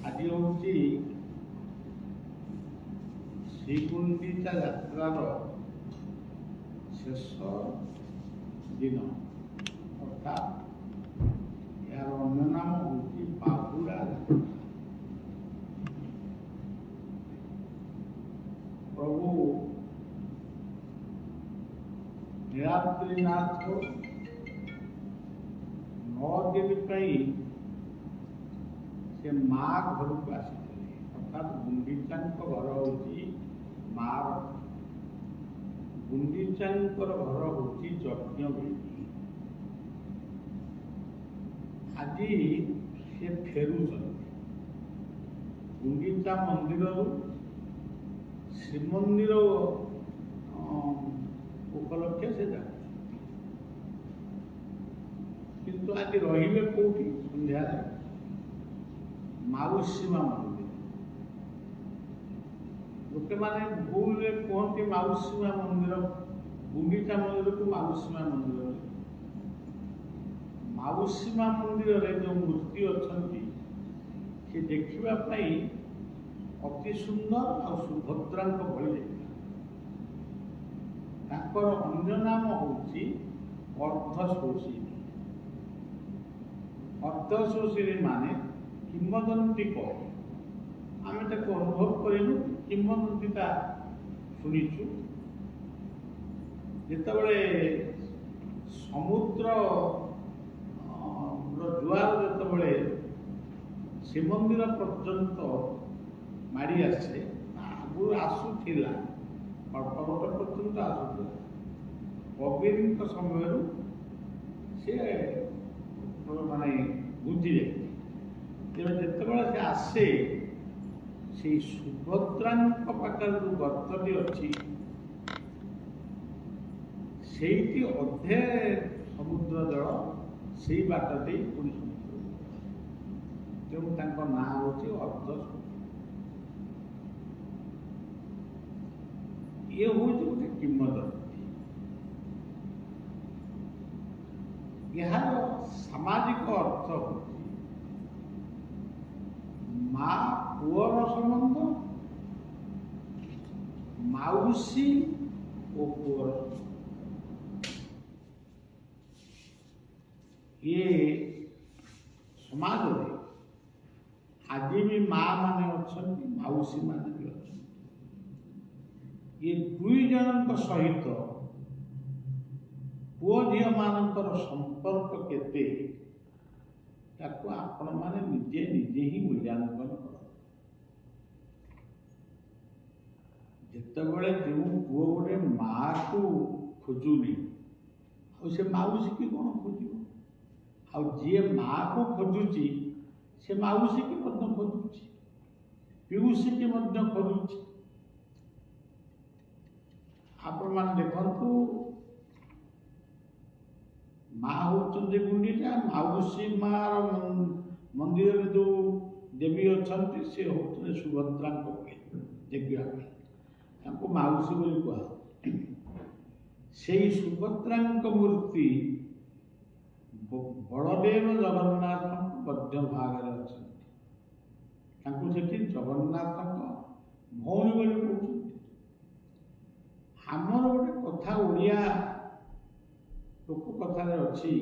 ଆଜି ହେଉଛି ଶ୍ରୀଗୁଣ୍ଡିଚା ଯାତ୍ରାର ଶେଷ ଦିନ, ଅର୍ଥାତ୍ ଏହାର ଅନ୍ୟ ନାମ ହେଉଛି ବାହୁଡ଼ା ଯାତ୍ରା। ପ୍ରଭୁ ନୀଳାଦ୍ରିନାଥ 9 ଦିନ ପାଇଁ ସେ ମା ଘରକୁ ଆସିଥିଲେ, ଅର୍ଥାତ୍ ଗୁଣ୍ଡିଚାଙ୍କ ଘର ହେଉଛି ମାର, ଗୁଣ୍ଡିଚାଙ୍କର ଘର ହେଉଛି ଯଜ୍ଞବେଦୀ। ଆଜି ସେ ଫେରୁଛନ୍ତି ଗୁଣ୍ଡିଚା ମନ୍ଦିରରୁ ଶ୍ରୀମନ୍ଦିର ଉପଲକ୍ଷେ ସେ ଯାଉଛନ୍ତି, କିନ୍ତୁ ଆଜି ରହିବେ କୋଉଠି? ସନ୍ଧ୍ୟାରେ ମାଉସୀ ମା ମନ୍ଦିର। ଲୋକମାନେ ଭୁଲରେ କୁହନ୍ତି ମାଉସୀ ମା ମନ୍ଦିର, ଗୁଣ୍ଡିଚା ମନ୍ଦିରକୁ ମାଉସୀ ମା ମନ୍ଦିର। ମାଉସୀ ମା ମନ୍ଦିରରେ ଯେଉଁ ମୂର୍ତ୍ତି ଅଛନ୍ତି ସେ ଦେଖିବା ପାଇଁ ଅତି ସୁନ୍ଦର ଆଉ ସୁଭଦ୍ରାଙ୍କ ଭଳି ଦେଖିବା। ତାଙ୍କର ଅନ୍ୟ ନାମ ହେଉଛି ଅର୍ଦ୍ଧଶୋଷିନୀ। ଅର୍ଦ୍ଧଶୋଷିନୀ ମାନେ କିମ୍ବଦନ୍ତୀ କହେ, ଆମେ ତାକୁ ଅନୁଭବ କରିନୁ, କିମ୍ବଦନ୍ତୀଟା ଶୁଣିଛୁ। ଯେତେବେଳେ ସମୁଦ୍ର ଜୁଆର ଯେତେବେଳେ ଶ୍ରୀମନ୍ଦିର ପର୍ଯ୍ୟନ୍ତ ମାଡ଼ି ଆସେ, ଆଗରୁ ଆସୁଥିଲା, ଅଳ୍ପ ବାଟ ପର୍ଯ୍ୟନ୍ତ ଆସୁଥିଲା, କବିରଙ୍କ ସମୟରୁ ସେ ମାନେ ବୁଝି ଯାଇଥିଲେ। ତେବେ ଯେତେବେଳେ ସେ ଆସେ, ସେଇ ସୁଭଦ୍ରାଙ୍କ ପାଖରେ ଯେଉଁ ଗର୍ତ୍ତଟି ଅଛି ସେଇଠି ଅଧେ ସମୁଦ୍ର ଜଳ ସେଇ ବାଟ ଦେଇ ପୁଣି ସମୁଦ୍ର, ତେଣୁ ତାଙ୍କ ନାଁ ହେଉଛି ଅର୍ଦ୍ଧଶୋଷିନୀ। ଇଏ ହେଉଛି ଗୋଟେ କିମ୍ବଦନ୍ତୀ। ଏହାର ସାମାଜିକ ଅର୍ଥ ହେଉଛି ମା ପୁଅର ସମ୍ବନ୍ଧ, ମାଉସୀ ଓ ପୁଅର। ଇଏ ସମାଜରେ ଆଜି ବି ମା ମାନେ ଅଛନ୍ତି, ମାଉସୀ ମାନେ ବି ଅଛନ୍ତି। ଏ ଦୁଇ ଜଣଙ୍କ ସହିତ ପୁଅ ଝିଅ ମାନଙ୍କର ସମ୍ପର୍କ କେତେ, ତାକୁ ଆପଣ ମାନେ ନିଜେ ନିଜେ ହିଁ ମୂଲ୍ୟାଙ୍କନ କରନ୍ତି। ଯେତେବେଳେ ଯେଉଁ ପୁଅ ଗୋଟେ ମାକୁ ଖୋଜୁନି, ଆଉ ସେ ମାଉସୀ କି କ'ଣ ଖୋଜିବ? ଆଉ ଯିଏ ମାକୁ ଖୋଜୁଛି ସେ ମାଉସୀ କି ମଧ୍ୟ ଖୋଜୁଛି, ପିଉସୀ କି ମଧ୍ୟ ଖୋଜୁଛି। ଆପଣମାନେ ଦେଖନ୍ତୁ, ମା ହେଉଛନ୍ତି ଗୁଣ୍ଡିଚା, ମାଉସୀ ମାର ମନ୍ଦିରରେ ଯେଉଁ ଦେବୀ ଅଛନ୍ତି ସେ ହେଉଛନ୍ତି ସୁଭଦ୍ରାଙ୍କ ଭଳି ଦେଖିବା ପାଇଁ, ତାଙ୍କୁ ମାଉସୀ ବୋଲି କୁହାଯାଏ। ସେଇ ସୁଭଦ୍ରାଙ୍କ ମୂର୍ତ୍ତି ବଳଦେବ ଜଗନ୍ନାଥଙ୍କ ମଧ୍ୟ ଭାଗରେ ଅଛନ୍ତି, ତାଙ୍କୁ ସେଠି ଜଗନ୍ନାଥଙ୍କ ଭଉଣୀ ବୋଲି କହୁଛନ୍ତି। ଆମର ଗୋଟେ କଥା ଓଡ଼ିଆ ଲୋକ କଥାରେ ଅଛି,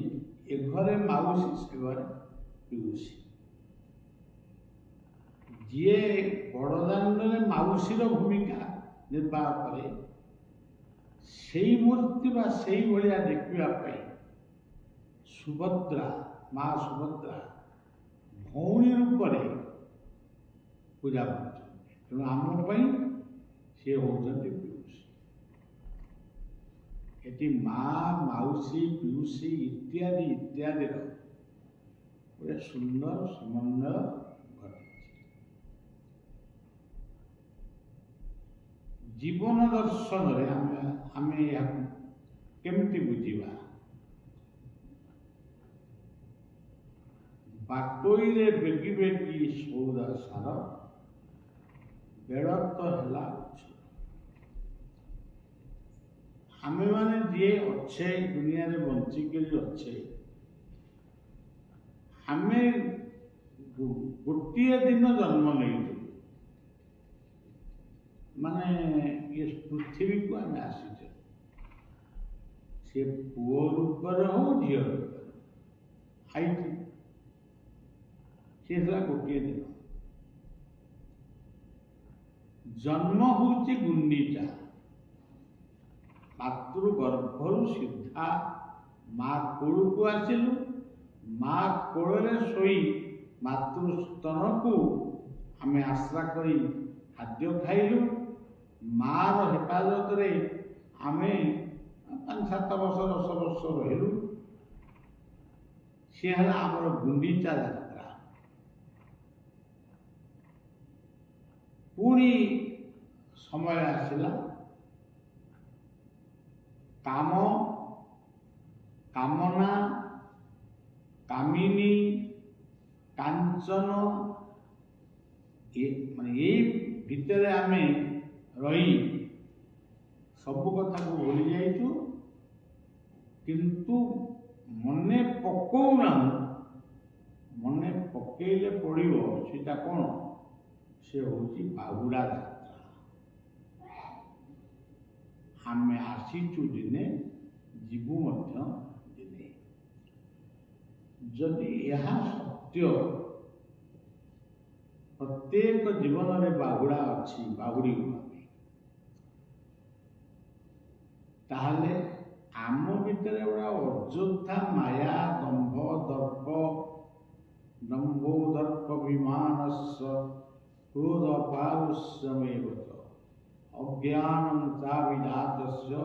ଏ ଘରେ ମାଉସୀ ସେ ଘରେ ପିଉସୀ। ଯିଏ ବଡ଼ଦାଣ୍ଡରେ ମାଉସୀର ଭୂମିକା ନିର୍ବାହ କରେ, ସେଇ ମୂର୍ତ୍ତି ବା ସେଇ ଭଳିଆ ଦେଖିବା ପାଇଁ ସୁଭଦ୍ରା, ମା ସୁଭଦ୍ରା ଭଉଣୀ ରୂପରେ ପୂଜା ପାଉଛନ୍ତି। ତେଣୁ ଆମ ପାଇଁ ସେ ହେଉଛନ୍ତି ପିଉସୀ। ଏଠି ମା, ମାଉସୀ, ପିଉସୀ ଇତ୍ୟାଦି ଇତ୍ୟାଦିର ଗୋଟେ ସୁନ୍ଦର ସମନ୍ୱୟ ଘଟିଛି। ଜୀବନ ଦର୍ଶନରେ ଆମେ ଏହାକୁ କେମିତି ବୁଝିବା? ବାଟୋଇରେ ବେଗି ବେଗି ସଉଦା ସାର, ବେଳ ତ ହେଲା ଉଚ୍ଛ। ଆମେ ମାନେ ଯିଏ ଅଛେ ଦୁନିଆରେ ବଞ୍ଚିକରି ଅଛେ, ଆମେ गोटे दिन जन्म नहीं माने ये पृथ्वी को आम आसी से पुओ रूप हो झी रूप आई से गोटे दिन जन्म हूँ गुंडीचा मातृगर्भरु सीधा माँ कोल को आसिलु माँ कोल शोई मातृस्तन को आम आश्रा करी खाद्य खाइलु माँ हेफाजत रे आम 5-7 वर्ष 10 वर्ष रहिलु सी है आमर गुंडीचा यात्रा पुणी समय आसला काम कामना कामिनी कांचन ये भितर आम रही सब कथा को भूली जाइछु किंतु मने पकौना मने पकेले पड़िबो सेटा कोन से होची बाहुड़ा यात्रा आम आसीचु दिने जीवु मध्य दिने जदि यह सत्य प्रत्येक जीवन में बाहुड़ा अच्छी बाहुड़ी ताहले आम भितर गुड़ा अयोध्या माया दंभ दर्प दंभो दर्प विमानस्य क्रोध पारुष्यमेव अज्ञानं चा विधातस्य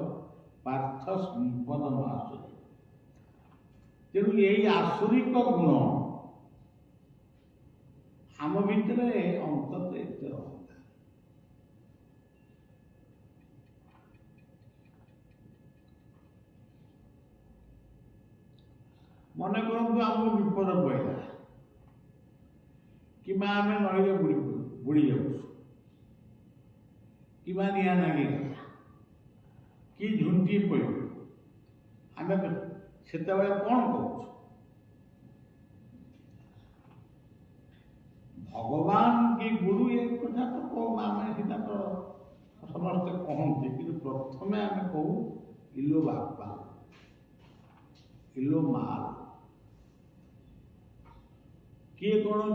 पार्थ संपदम आसुरी तेणु यही आसुरिक गुण आम भितर अंतत एत मन करूँ आम विपद पड़ा कि आम नई बुड़ी जाऊँ कि निआ नागिगला कि झुंटी पड़ आम से कौन कह भगवान की गुरु एक कथा तो कह आम सीधा तो समस्ते कहते कि प्रथम आम कहू इलो बापा इलो माल किए कौन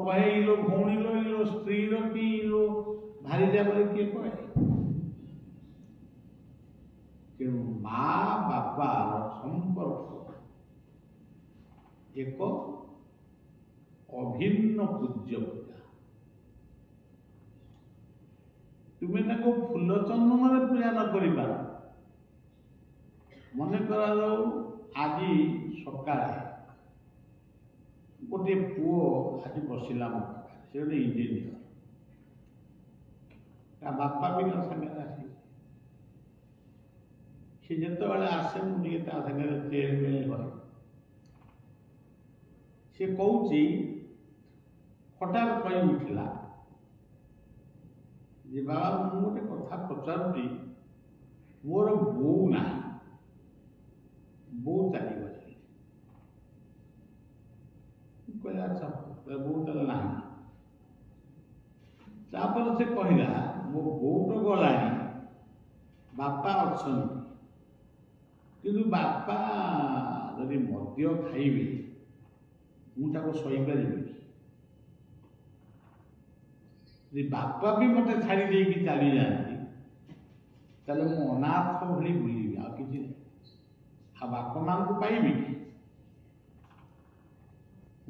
कहे इलो भौणी लो इलो स्त्री रो कि इलो भारी जाबरे किए कहे तेणु माँ बापार संपर्क एक अभिन्न पूज्य पूजा तुम्हें फूल चंदन पूजा न कर मन कर आज सकाଳେ गोटे पुओ आज बसिला मो पाखे से गोटे इंजीनियर ता बापा भी ता संगे आसी से जिते आसे मुझे ता संगे चेयर मेल करे से कहूँ हठात कही उठला जे बाबा मु गोटे कथा पचारुची मोर बो ना बो चलीगले कहला अच्छा बो तो ना तापर से कहला मो बो तो गलानी बापा अच्छा कि बापा जदि मद्य खाइबे मुझे सही पारि बापा भी मत छाड़ी देकी चली जाती ताले मु अनाथ भली बुली आ कि आ बापा मां को पाइबी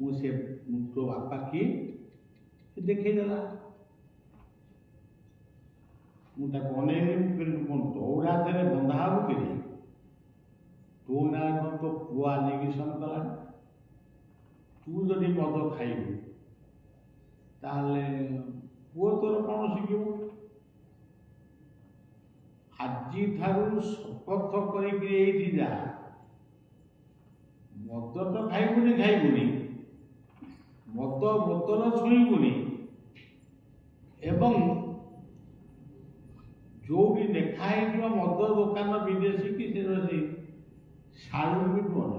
मुझे तो बापा किए देखे देला मुझे अनेक दौड़ा थे बंधा हो कि तो ना तो पुआ निगेशन कला तू जदि मद खाइबू ताहले पुओ तोर कौन शिखिब आज शपथ कर जा मद तो खाइबुनी मद बोतल छुईबुनी एवं जो भी देखाई मद दुकान विदेशी कि शालू भी बन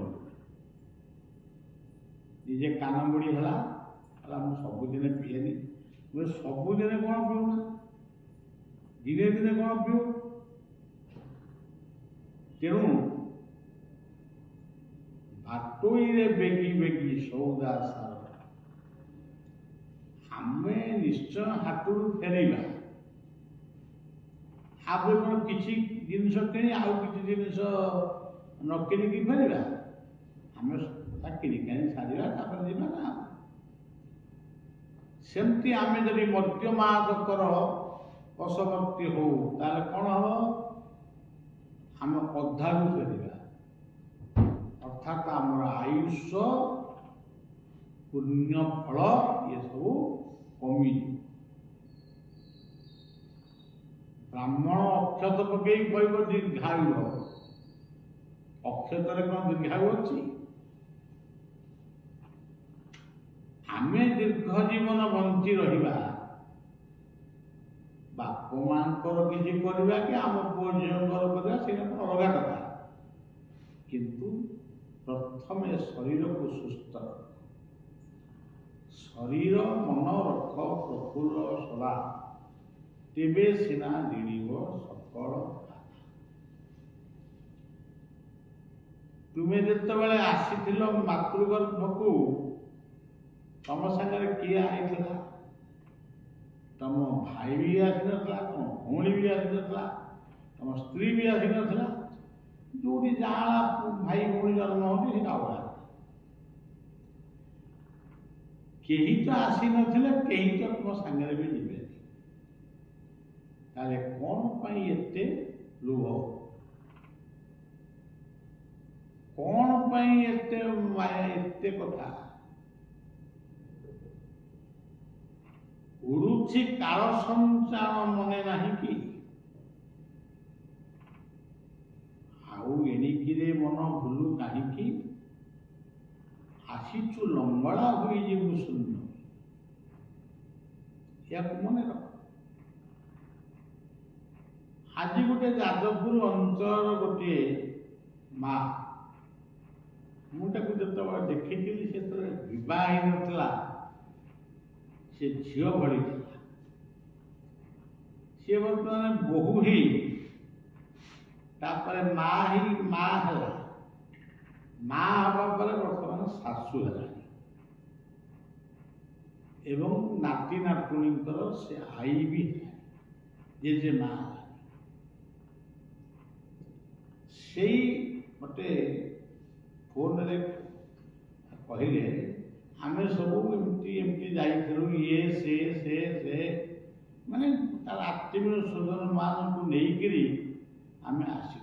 निजे कान बुड़ी है कहला मु सबुदिन पिएनि। मुझे सबुदिन कौन पिऊना, दिने दिने कौन पिऊ। तेणु बाटोई बेगी बेगी सौदा सार आमे निश्चय हाथरू फेरवा। आप किसी जिनस कि आउ कि जिनस न किणिकी फेरवा, आम किणिकी सारा तापर जीवा ना। सेमती आम जदि मद्यमादकर वशवर्ती हो ताले कौन हम, आम अधारू फेरवा। अर्थात आमर आयुष पुण्य फल ये सब कमी। ब्राह्मण अक्षत पकई कह दीर्घायु, अक्षत कौन दीर्घायु अच्छी। आमे दीर्घ जीवन बंची रहिबा, बाप मांकर किसी करवा कि आम पुओ झीवर करवा से अलग कथा। किंतु प्रथम शरीर को सुस्थ रख, शरीर मन रख प्रफुल्ल सदा, तेबे सिना जीव सकल। तुमे जिते आसी मातृगर्भ को तम सागर किए आईला, तम भाई भी आसी ना, तम भौणी भी आसी ना, तम स्त्री भी आसी ना। जो जहाँ भाई भौणी जन्म होती अलग, कहीं तो आसी नथिले, कहीं तो तुम सागर भी जीवे। ताले कौन पाई एते लोभ, कौन पाई एते माया, एते कथा। उड़ुछि काल संचार मने नाही कि, आउ एणिकिरे मन भूलु काहीकि, आसीचु लंगड़ा हुई जीवु शून्य। या मन रख। आज गोटे जादवपुर अंचल गोटे माँ, मुझे जो देखी से बह नला, से झील भरी सी बर्तमान बोहू ही तापर माँ ही माँ है, माँ हवा पर बर्तमान शाशु है एवं नाती नातुणींकर से आई भी है, जेजे माँ से मते फोन रे कहले आम सब एमती एमती जाइलु ये से माने तार आत्मीय स्वजन मान को लेकरी आम आसी।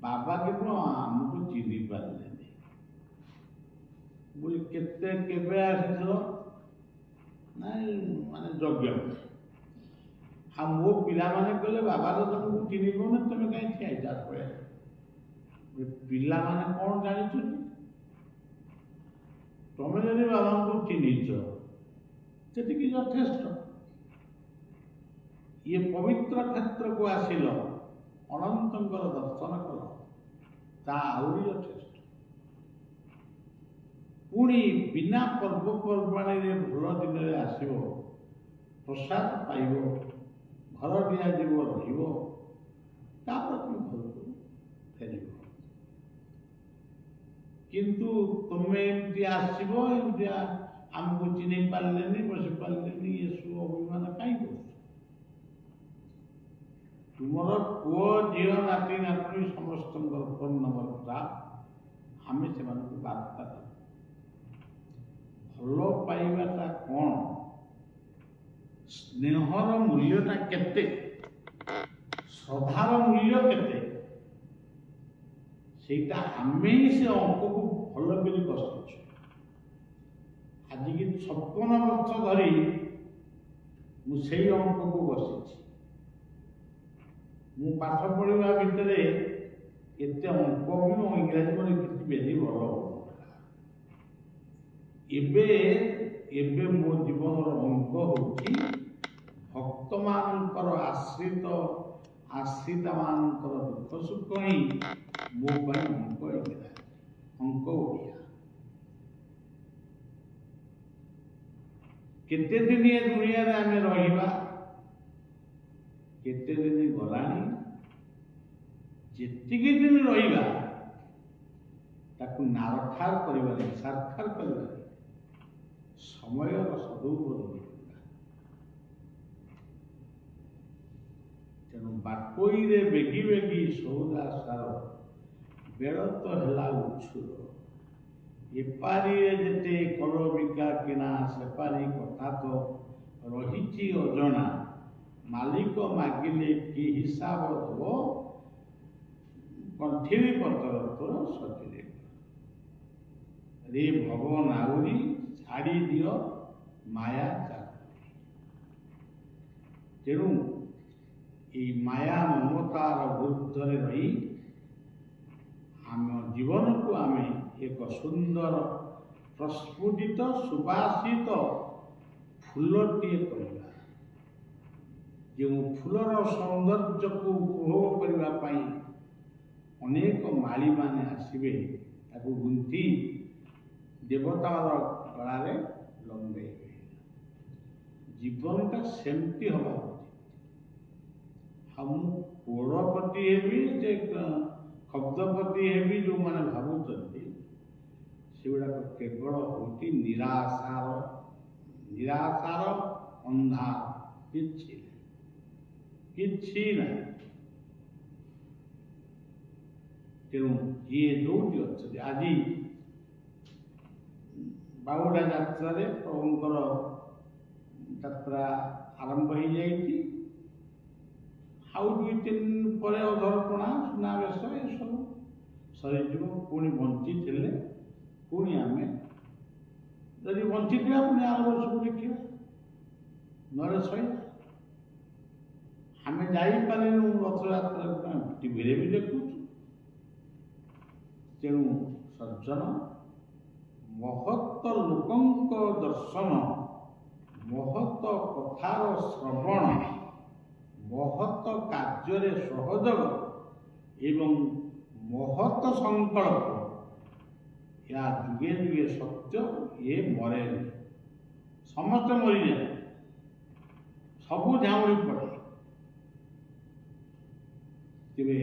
बाबा के आमको चिन्ह पारे बोली केते केबे आसिथिलो ना माने यज्ञ। हाँ मो पिला माने कहले बाबा तो तुमको चिन्ह पाऊना, तुम कहीं ठिया पड़े पिला माने कौन जानी, तुम जब बाबा को चिन्हिच सेटिक यथेष्ट। ये पवित्र क्षेत्र को आसिल, अनंतर दर्शन कल, ता आउरी यथेष्ट। पुणी बिना पर्वपर्वाणी भल दिन आसब, प्रसाद पाइब, घर दियाजिब रहिब, तापर तुम घर को फेर। किंतु तुम्हें एमती आसब, एमती आमको चिन्ह पारे बस पारे, ये सब अभिमान कहीं कर। तुमर पुओ झी नाती नातुणी समस्त फोन नंबर था, आम से बार्ता भल पाइबाटा कौन, स्नेहर मूल्यटा केते, श्रद्धार मूल्य केते, सेटा आमे ही से अंक को भल कर कषुच। आज की 56 वर्ष धरी मुझे अंक को बसी, मु पाठ पढ़ा भितर एत अंक भी मो इंग्राजी में लिखी बेहद भल। एबे मो जीवन अंक हूँ भक्त मानकर आश्रित आश्रिता मानकर दुख सुख ही मो अंक इंग्राजी, अंक ओडिया। केते दिन ए दुनिया रे आमे रहिबा केते दिन गलानी जेतिकी दिन रहिबा ताकू नारखार करिबारे सारखार करिबारे समय सदुपयोग तेणु बाटोई रे बेगी बेगी सौदा सार बेड़ तो है उछुर एपारी जेते कल बिका किना सेपारी कथा तो रही अजना मालिक मागिले कि हिसाब दब कंठिरी पतर तो सचिले रे भव नाउरी छाड़ी दियो माया चाकरी तेणु ये माया ममतार विरुद्ध रही आम जीवन को आम एक सुंदर प्रस्फुटित सुबासित फूलटीए करवा जो फूलर सौंदर्य को उपभोग करने अनेक माली माने आसवे ताकू गुंथी देवतार गलारे लंबेबे जीवनटा सेमती हवा हम पोड़पति हेबी जे शब्दपति हेबी जो मैंने भावुंट से गुड़ाक केवल होती निराशार निराशार अंधार किछि ना तेणु ये जो आज बाहुड़ा यात्रा प्रभुंकर यात्रा आरंभ हो जाइए आउ दुई तीन पर अधरपणा सुनावेश ये सब सरीज पुणी बंची थे पुणी आम जदि बंची था पुणी आर वर्ष को देखा नरे सही आम जापारू रथयात्रा टीवी भी देखु तेणु सज्जन महत्त लोकंक दर्शन महत्त कथार श्रवण महत्त कार्य सहयोग एवं महत्त संकल्प या जुगे जुगे सत्य ये मरे समस्त मरी जाए सबू झाउड़ी पड़े तेरे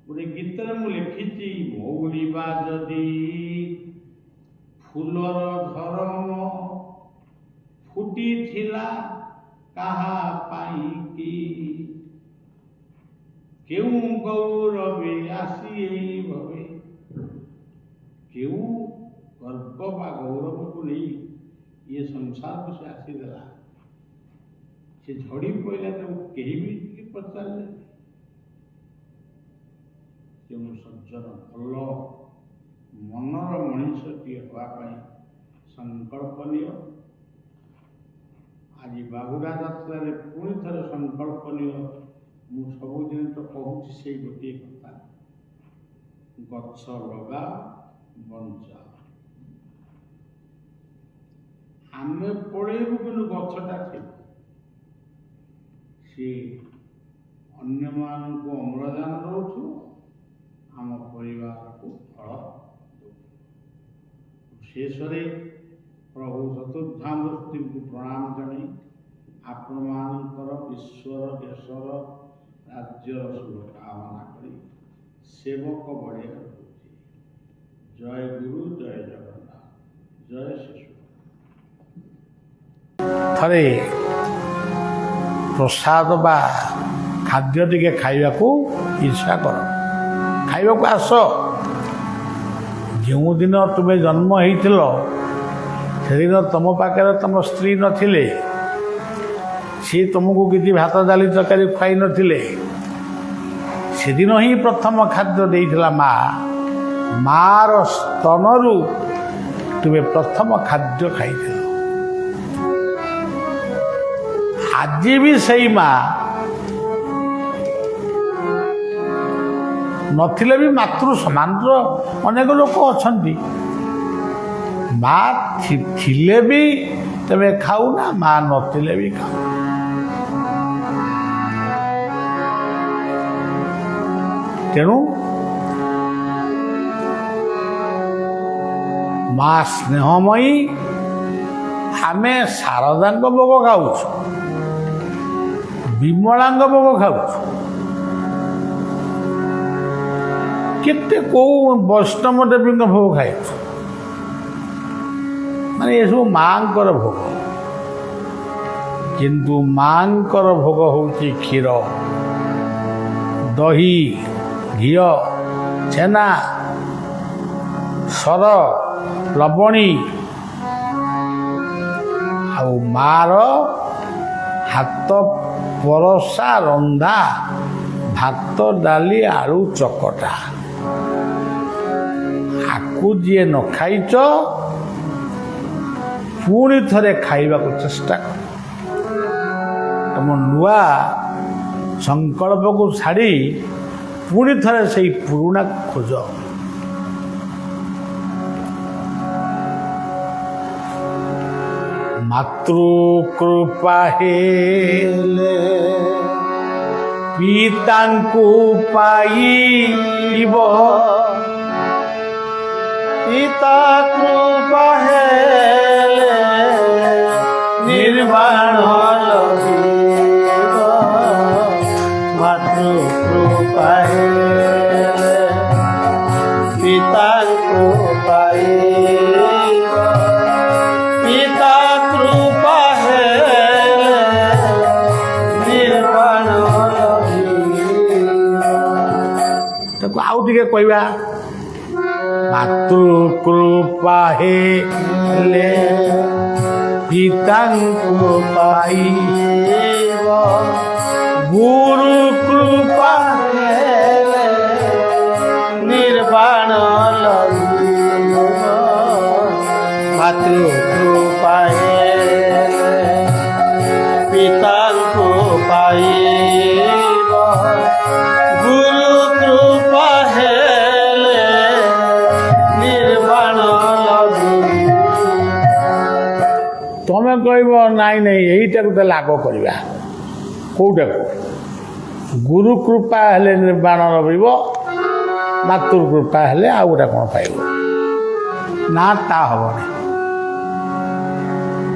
गोटे गीत मु लिखी मौलिबा जदि फूलर धर्म फुटी थिला कहा पाई की क्यों गौरवे आसी भवे क्यों गर्व बा गौरव को नहीं ये संसार को से आसीदेला से झड़ी पड़ा तो कहीं भी पचार तेणु सज्जन भल मनर मनीषटी हाँपाई संकल्प निय आज बाहुड़ा यात्रा पुणी थे संकल्प निय मु सबुदिन तो कहूँ से गोटे कथा गछ लगा बंचा आम पड़ेबू कि गछटा थी सी अन्य मानक अम्लजान दौथु आम परिवार को फल शेष प्रभु चतुर्धामूर्ति को प्रणाम जन आपण मानकर ईश्वर देशर राज्यर शुभकामना करी सेवक बढ़िया जय गुरु जय जगन्नाथ जय शिशु थरे प्रसाद बा खाद्य टिके खाइबा को इच्छा कर खाइबा को आस जो दिन तुम्हें जन्म होइथिलो से दिन तुम पाखे तुम स्त्री नथिले सी तुमको किसी भात डाली तरकारी खुआई नथिले से दिन ही प्रथम खाद्य देइथिला मार स्तनरू तुम्हें प्रथम खाद्य खाइथिल आज भी सही माँ नथिले भी मातृ समान अनेक लोक अच्छा माँ थिले भी तमे खाऊ ना माँ नथिले भी खाऊ तेणु माँ स्नेहमयी ଆମେ ଶାରଦାଙ୍କ ଭୋଗ ଖାଉଛୁ, ବିମଳାଙ୍କ ଭୋଗ ଖାଉଛୁ, କେତେ କୋଉ ବୈଷ୍ଣବ ଦେବୀଙ୍କ ଭୋଗ ଖାଇଛୁ। ମାନେ ଏସବୁ ମାଙ୍କର ଭୋଗ, କିନ୍ତୁ ମାଙ୍କର ଭୋଗ ହେଉଛି କ୍ଷୀର, ଦହି, ଘିଅ, ଛେନା, ସର, ଲବଣୀ, ଆଉ ମାର ହାତ ପରସା ରନ୍ଧା ଭାତ, ଡାଲି, ଆଳୁ ଚକଟା। ଆକୁ ଯିଏ ନ ଖାଇଛ ପୁଣି ଥରେ ଖାଇବାକୁ ଚେଷ୍ଟା କର। ତମ ନୂଆ ସଂକଳ୍ପକୁ ଛାଡ଼ି ପୁଣି ଥରେ ସେଇ ପୁରୁଣାକୁ ଖୋଜ। ମାତୃକୃପା ହେଲେ ପିତାଙ୍କୁ ପାଇବ, ପିତା କୃପା ହେଲେ ନିର୍ବାଣ ଲଭିବ। ମାତୃକୃପା ହେଲେ ପିତାଙ୍କୁ ପାଇବ, ପିତା କୃପା ହେଲେ ନିର୍ବାଣ ଲଭିବ। ତାକୁ ଆଉ ଟିକେ କହିବା, ମାତୃକୃପା ହେଲେ ପିତାଙ୍କୁ ପାଇବ, ଗୁରୁ କୃପା ହେଲେ ନିର୍ବାଣ ଲଭିବ। ମାତୃକୃପା ହେଲେ ପିତାଙ୍କୁ ପାଇବ, ଗୁରୁ କୃପା ହେଲେ ନିର୍ବାଣ ଲଭିବ। ତମେ କହିବ ନାଇଁ ନାଇଁ ଏଇଟାକୁ ତାହେଲେ ଆଗ କରିବା। କୋଉଟାକୁ? ଗୁରୁ କୃପା ହେଲେ ନିର୍ବାଣ ଲଭିବ, ମାତୃକୃପା ହେଲେ ଆଉ ଗୋଟେ କ'ଣ ପାଇବ? ନା, ତା ହବନି।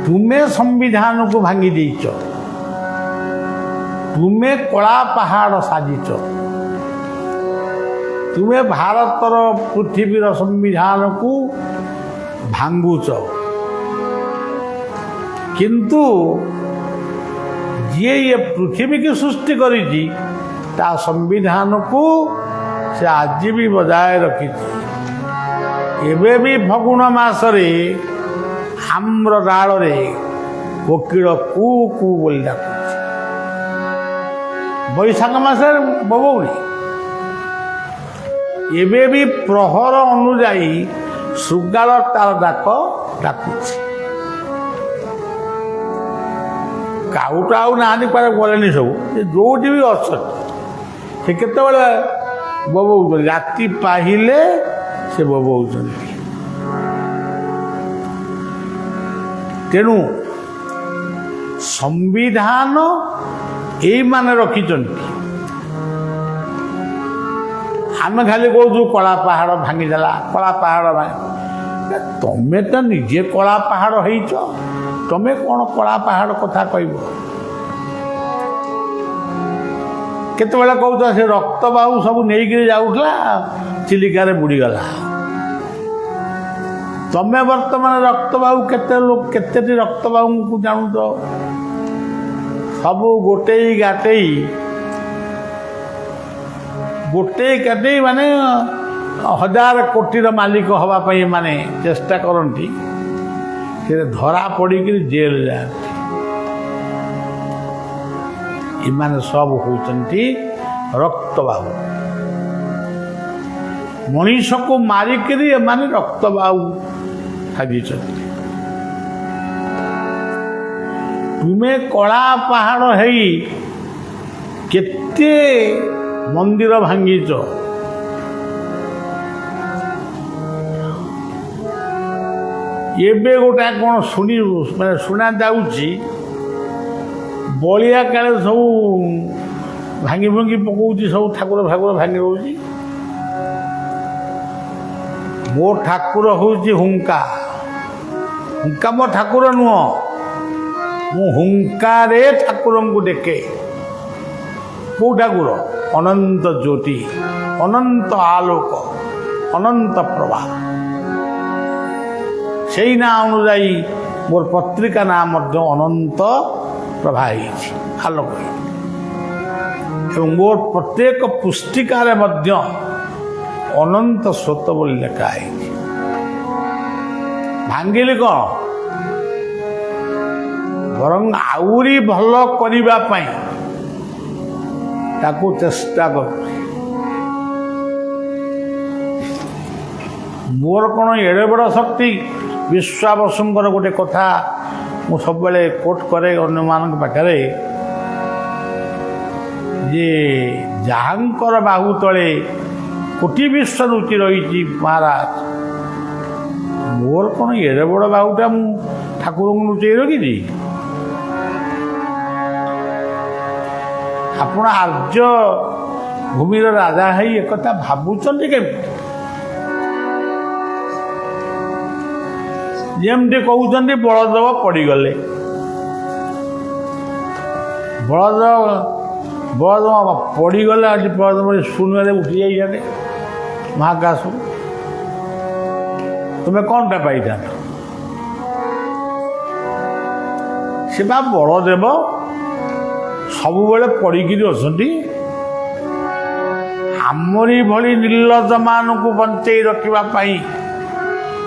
ତୁମେ ସମ୍ବିଧାନକୁ ଭାଙ୍ଗି ଦେଇଛ, ତୁମେ କଳା ପାହାଡ଼ ସାଜିଛ, ତୁମେ ଭାରତର ପୃଥିବୀର ସମ୍ବିଧାନକୁ ଭାଙ୍ଗୁଛ, କିନ୍ତୁ ଯିଏ ଏ ପୃଥିବୀକୁ ସୃଷ୍ଟି କରିଛି ତା ସମ୍ବିଧାନକୁ ସେ ଆଜି ବି ବଜାୟ ରଖିଛି। ଏବେ ବି ଫଗୁଣ ମାସରେ ଆମ୍ର ଡାଳରେ କୋକିଳ କୁ କୁ ବୋଲି ଡାକୁଛି। ବୈଶାଖ ମାସରେ ବୋବଉନି। ଏବେ ବି ପ୍ରହର ଅନୁଯାୟୀ ଶୃଗାଳ ତାର ଡାକ ଡାକୁଛି। କାଉଟା ଆଉ ନାହାନ୍ତି, କୁଆଡ଼େ ଗଲେନି ସବୁ। ସେ ଯୋଉଠି ବି ଅଛନ୍ତି ସେ କେତେବେଳେ ବୋବଉଛନ୍ତି, ରାତି ପାହିଲେ ସେ ବୋବଉଛନ୍ତି। ତେଣୁ ସମ୍ବିଧାନ ଏଇମାନେ ରଖିଛନ୍ତି। ଆମେ ଖାଲି କହୁଛୁ କଳା ପାହାଡ଼ ଭାଙ୍ଗିଦେଲା, କଳା ପାହାଡ଼ ତମେ ତ ନିଜେ କଳା ପାହାଡ଼ ହେଇଛ, ତମେ କ'ଣ କଳା ପାହାଡ଼ କଥା କହିବ? କେତେବେଳେ କହୁଛ ସେ ରକ୍ତ ବାହୁ ସବୁ ନେଇକିରି ଯାଉଥିଲା, ଚିଲିକାରେ ବୁଡ଼ିଗଲା। ତମେ ବର୍ତ୍ତମାନ ରକ୍ତ ବାହୁ କେତେଟି ରକ୍ତ ବାହୁଙ୍କୁ ଜାଣୁଛ? ସବୁ ଗୋଟେଇ ଗାଟେଇ ମାନେ 1000 କୋଟିର ମାଲିକ ହେବା ପାଇଁ ଏମାନେ ଚେଷ୍ଟା କରନ୍ତି। ସେ ଧରା ପଡ଼ିକିରି ଜେଲ ଯାଆନ୍ତି। ଏମାନେ ସବୁ ହେଉଛନ୍ତି ରକ୍ତବାହୁ। ମଣିଷକୁ ମାରିକିରି ଏମାନେ ରକ୍ତବାହୁ ସାଜିଛନ୍ତି। ତୁମେ କଳା ପାହାଡ଼ ହେଇ କେତେ ମନ୍ଦିର ଭାଙ୍ଗିଛ। ଏବେ ଗୋଟା କ'ଣ ଶୁଣା ଯାଉଛି, ବଳିଆ କାଳେ ସବୁ ଭାଙ୍ଗି ଭଙ୍ଗି ପକଉଛି, ସବୁ ଠାକୁର ଫାକୁର ଭାଙ୍ଗି ଦେଉଛି। ମୋ ଠାକୁର ହେଉଛି ହୁଙ୍କା, ହୁଙ୍କା ମୋ ଠାକୁର ନୁହଁ, ମୁଁ ହୁଙ୍କାରେ ଠାକୁରଙ୍କୁ ଡେକେ। କେଉଁ ଠାକୁର? ଅନନ୍ତ ଜ୍ୟୋତି, ଅନନ୍ତ ଆଲୋକ, ଅନନ୍ତ ପ୍ରଭା। ସେଇ ନାଁ ଅନୁଯାୟୀ ମୋର ପତ୍ରିକା ନାଁ ମଧ୍ୟ ଅନନ୍ତ ପ୍ରଭା ହେଇଛି, ଆଲୋକ ହେଇଛି। ଏବଂ ମୋର ପ୍ରତ୍ୟେକ ପୁସ୍ତିକାରେ ମଧ୍ୟ ଅନନ୍ତ ସ୍ରୋତ ବୋଲି ଲେଖା ହେଇଛି। ଭାଙ୍ଗିଲି କ'ଣ? ବରଂ ଆହୁରି ଭଲ କରିବା ପାଇଁ ତାକୁ ଚେଷ୍ଟା କରୁଛି। ମୋର କ'ଣ ଏଡ଼େ ବଡ଼ ଶକ୍ତି? ବିଶ୍ୱାବସୁଙ୍କର ଗୋଟେ କଥା ମୁଁ ସବୁବେଳେ କୋଟ୍ କରେ ଅନ୍ୟମାନଙ୍କ ପାଖରେ, ଯେ ଯାହାଙ୍କର ବାହୁ ତଳେ କୋଟି ବିଶ୍ୱ ରୁଚି ରହିଛି ମହାରାଜ, ମୋର କ'ଣ ଏଡ଼େ ବଡ଼ ବାହୁଟା ମୁଁ ଠାକୁରଙ୍କୁ ଲୁଚେଇ ରଖିଛି? ଆପଣ ଆର୍ଯ୍ୟ ଭୂମିର ରାଜା ହେଇ ଏକଥା ଭାବୁଛନ୍ତି କେମିତି? ଯେମିତି କହୁଛନ୍ତି ବଳଦେବ ପଡ଼ିଗଲେ, ବଳଦେବ ପଡ଼ିଗଲେ। ଆଜି ବଳଦେବ ଶୂନ୍ୟରେ ଉଠି ଯାଇଛନ୍ତି ମହାକାଶକୁ, ତୁମେ କ'ଣଟା ପାଇଥାନ୍ତ? ସେ ବା ବଳଦେବ ସବୁବେଳେ ପଡ଼ିକିରି ଅଛନ୍ତି। ଆମରି ଭଳି ନିର୍ଲଜ୍ଜମାନଙ୍କୁ ବଞ୍ଚେଇ ରଖିବା ପାଇଁ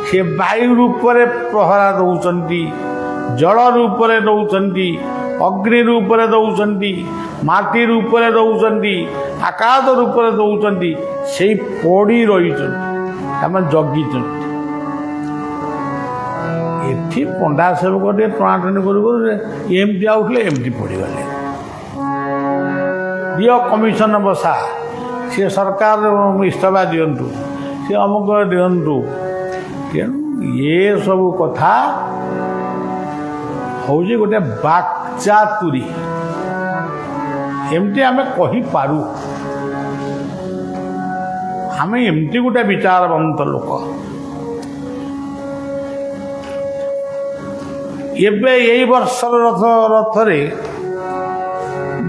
ସେ ବାୟୁ ରୂପରେ ପ୍ରହରା ଦେଉଛନ୍ତି, ଜଳ ରୂପରେ ଦେଉଛନ୍ତି, ଅଗ୍ନି ରୂପରେ ଦେଉଛନ୍ତି, ମାଟି ରୂପରେ ଦେଉଛନ୍ତି, ଆକାଶ ରୂପରେ ଦେଉଛନ୍ତି। ସେଇ ପଡ଼ି ରହିଛନ୍ତି, ଆମେ ଜଗିଛନ୍ତି। ଏଠି ପଣ୍ଡା ସେବକ ଟିକେ ଟଣାଟଣି କରୁ ଏମିତି ଆଉଥିଲେ ଏମିତି ପଡ଼ିଗଲେ। ଦିଅ କମିଶନ ବସା, ସିଏ ସରକାର ଇସ୍ତଫା ଦିଅନ୍ତୁ, ସିଏ ଅମୁକ ଦିଅନ୍ତୁ। ତେଣୁ ଏସବୁ କଥା ହେଉଛି ଗୋଟେ ବାକ୍ଚାତୁରୀ। ଏମିତି ଆମେ କହିପାରୁ, ଆମେ ଏମିତି ଗୋଟେ ବିଚାରବନ୍ତ ଲୋକ। ଏବେ ଏଇ ବର୍ଷର ରଥରେ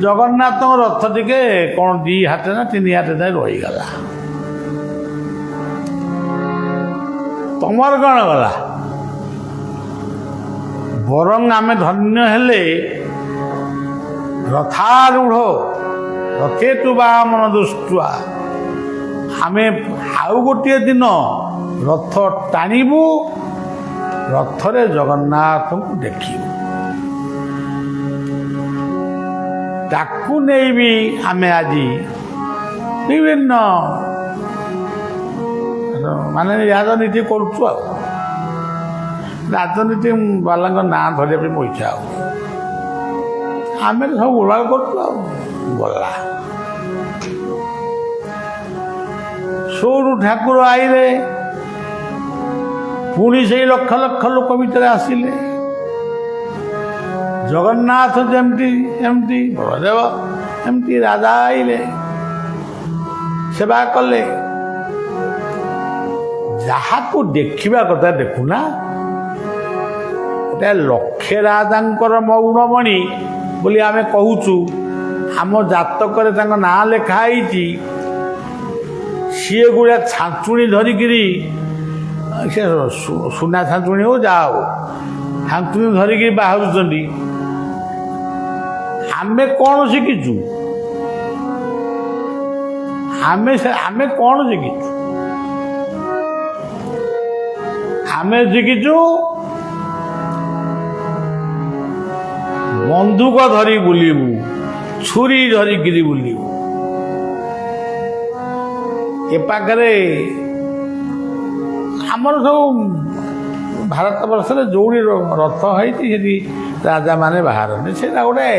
ଜଗନ୍ନାଥଙ୍କ ରଥ ଟିକେ କ'ଣ 2 ହାତ ନା 3 ହାତ ଯାଏ ରହିଗଲା। ତମର କ'ଣ ଗଲା? ବରଂ ଆମେ ଧନ୍ୟ ହେଲେ ରଥାରୂଢ଼ ରଥେ ତୁ ବାମନ ଦୃଷ୍ଟ୍ୟା, ଆମେ ଆଉ ଗୋଟିଏ ଦିନ ରଥ ଟାଣିବୁ, ରଥରେ ଜଗନ୍ନାଥଙ୍କୁ ଦେଖିବୁ। ତାକୁ ନେଇ ବି ଆମେ ଆଜି ବିଭିନ୍ନ ମାନେ ରାଜନୀତି କରୁଛୁ। ଆଉ ରାଜନୀତି ବାଲାଙ୍କ ନାଁ ଧରିବା ପାଇଁ ମୋ ଇଚ୍ଛା ହଉ, ଆମେ ସବୁ ଉଲ୍ଲାସ କରୁଛୁ। ଆଉ ଗଲା ସୋରୁ ଠାକୁର ଆଇଲେ, ପୁଣି ସେଇ ଲକ୍ଷ ଲକ୍ଷ ଲୋକ ଭିତରେ ଆସିଲେ। ଜଗନ୍ନାଥ ଯେମିତି ଏମିତି, ବଳଦେବ ଏମିତି, ରାଜା ଆଇଲେ, ସେବା କଲେ। ଯାହାକୁ ଦେଖିବା କଥା ଦେଖୁନା। ଗୋଟେ ଲକ୍ଷେ ରାଜାଙ୍କର ମୌନମଣି ବୋଲି ଆମେ କହୁଛୁ, ଆମ ଜାତକରେ ତାଙ୍କ ନାଁ ଲେଖା ହେଇଛି। ସିଏ ଗୁଡ଼ା ଛାଞ୍ଚୁଣି ଧରିକିରି, ସେ ସୁନା ଛାଞ୍ଚୁଣି ହଉ ଯାହା ହଉ, ଛାଞ୍ଚୁଣି ଧରିକିରି ବାହାରୁଛନ୍ତି। ଆମେ କ'ଣ ଶିଖିଛୁ? ଆମେ କ'ଣ ଶିଖିଛୁ? ଆମେ ଶିଖିଛୁ ବନ୍ଧୁକ ଧରି ବୁଲିବୁ, ଛୁରୀ ଧରିକିରି ବୁଲିବୁ। ଏ ପାଖରେ ଆମର ସବୁ ଭାରତ ବର୍ଷରେ ଯେଉଁଠି ରଥ ହେଇଛି ସେଠି ରାଜାମାନେ ବାହାରନ୍ତି। ସେଇଟା ଗୋଟେ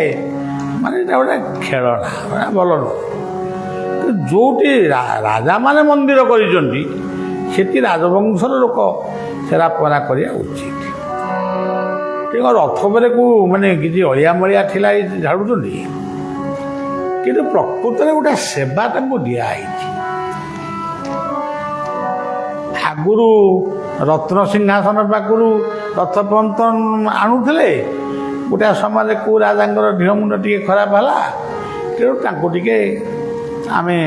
ମାନେ ଏଇଟା ଗୋଟେ ଖେଳନା, ଭଲ ନୁହଁ। ଯେଉଁଠି ରାଜାମାନେ ମନ୍ଦିର କରିଛନ୍ତି ସେଠି ରାଜବଂଶର ଲୋକ ସେରା ପରା କରିବା ଉଚିତ। ତେଣୁ ରଥ ବେଳକୁ ମାନେ କିଛି ଅଳିଆ ମଳିଆ ଥିଲା ଝାଡ଼ୁଛନ୍ତି, କିନ୍ତୁ ପ୍ରକୃତରେ ଗୋଟେ ସେବା ତାଙ୍କୁ ଦିଆହେଇଛି। ଆଗରୁ ରତ୍ନସିଂହାସନ ପାଖରୁ ରଥ ପନ୍ତ ଆଣୁଥିଲେ। ଗୋଟେ ସମୟରେ କେଉଁ ରାଜାଙ୍କର ଦେହ ମୁଣ୍ଡ ଟିକେ ଖରାପ ହେଲା, ତେଣୁ ତାଙ୍କୁ ଟିକେ ଆମେ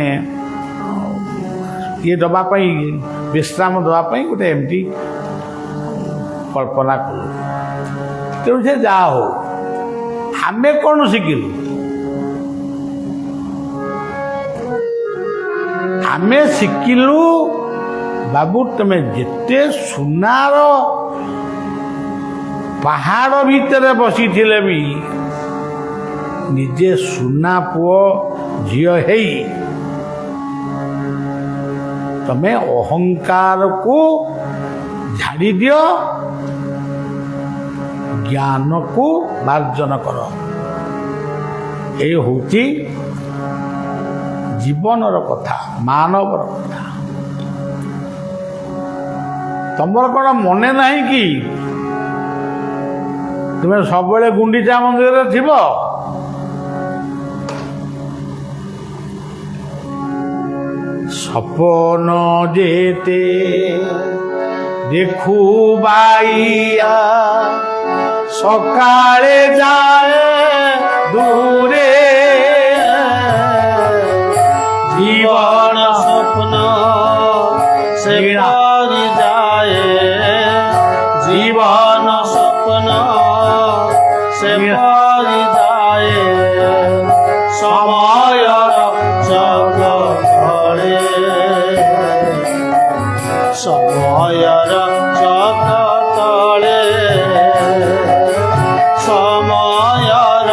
ଇଏ ଦେବା ପାଇଁ, ବିଶ୍ରାମ ଦେବା ପାଇଁ ଗୋଟେ ଏମିତି କଳ୍ପନା କଲୁ। ତେଣୁ ସେ ଯାହା ହଉ, ଆମେ କ'ଣ ଶିଖିଲୁ? ଆମେ ଶିଖିଲୁ ବାବୁ, ତମେ ଯେତେ ସୁନାର ପାହାଡ଼ ଭିତରେ ବସିଥିଲେ ବି ନିଜେ ସୁନା ପୁଅ ଝିଅ ହେଇ ତମେ ଅହଙ୍କାରକୁ ଝାଡ଼ି ଦିଅ, ଜ୍ଞାନକୁ ମାର୍ଜନ କର। ଏ ହେଉଛି ଜୀବନର କଥା, ମାନବର କଥା। ତମର କ'ଣ ମନେ ନାହିଁ କି ତୁମେ ସବୁବେଳେ ଗୁଣ୍ଡିଚା ମନ୍ଦିରରେ ଥିବ? ସପନ ଯେତେ ଦେଖୁ ବାଇଆ, ସକାଳେ ଯାଏ ଦୂରେ, জীবন স্বপ্ন সে পরি যায়, জীবন স্বপ্ন সে পরি যায়, সময়ের চক তলে, সময়ের চক তলে, সময়ের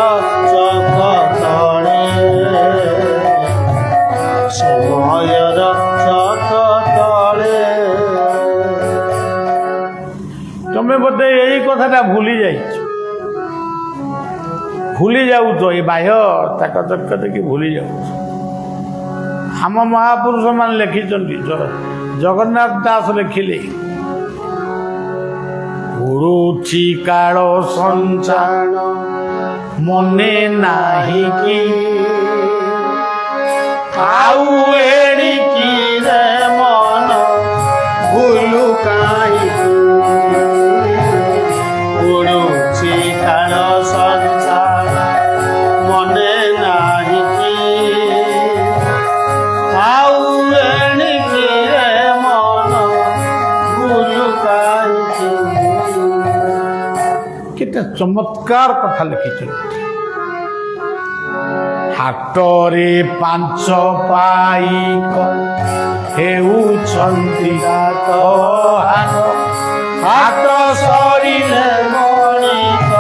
চক তলে, সময়ের চক তলে। ତମେ ବୋଧେ ଏଇ କଥାଟା ଭୁଲି ଯାଇଛ, ଭୁଲି ଯାଉଛ। ଏ ବାହ୍ୟ ଚାକଚକ୍ୟ ଦେଖି ଭୁଲି ଯାଉଛ। ଆମ ମହାପୁରୁଷ ମାନେ ଲେଖିଛନ୍ତି, ଜଗନ୍ନାଥ ଦାସ ଲେଖିଲେ, ଉଡ଼ୁଛି କାଳ ସଞ୍ଚାଣ ମନେ ନାହିଁ କି, ଆଉ ଏଣିକି ରେ ମନ ଭୁଲୁ କାହିଁକି, ଉଡ଼ୁଛି କାଳ ସଂସାର ମନେ ନାହିଁ କି, ଆଉ ଏଣିକି ରେ ମନ ଭୁଲୁ କାହିଁକି। କେତେ ଚମତ୍କାର କଥା ଲେଖିଛନ୍ତି। ହାଟରେ ପାଞ୍ଚ ପାଇକ ହେଉଛନ୍ତି ଦାତ ହାଟ, ହାଟ ସରିଲେ ମଣିଷ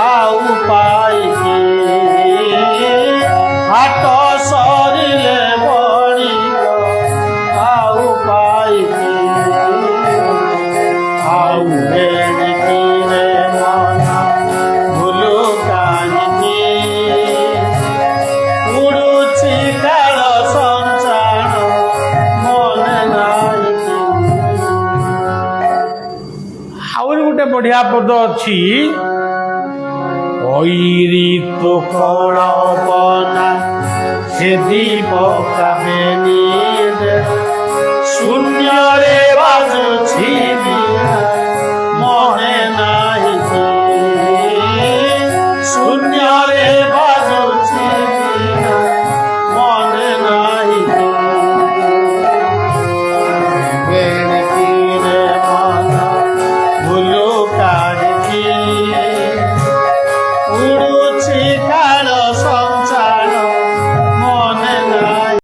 ଆଉ ପାଇକି, ହାଟ ସରିଲେ ମଣିଷ ଆଉ ପାଇକି, ଆଉ ଏଣିକି ରେ ମନ ଭୁଲୁ କାହିଁକି, ଉଡ଼ୁଛି କାଳ ସଂସାର ମନେ ନାହିଁ କି। ଆହୁରି ଗୋଟେ ବଢିଆ ପଦ ଅଛି, ଐରି ତ କଳପନା ସେ ଦୀପ କାହେନି, ଶୂନ୍ୟରେ ବାଜୁଛି ମନେ ନାହିଁ କି, ଶୂନ୍ୟରେ ବାଜୁଛି ମନେ ନାହିଁ କି, ଏଣିକି ରେ ମନ ଭୁଲୁ କାହିଁକି, ଉଡ଼ୁଛି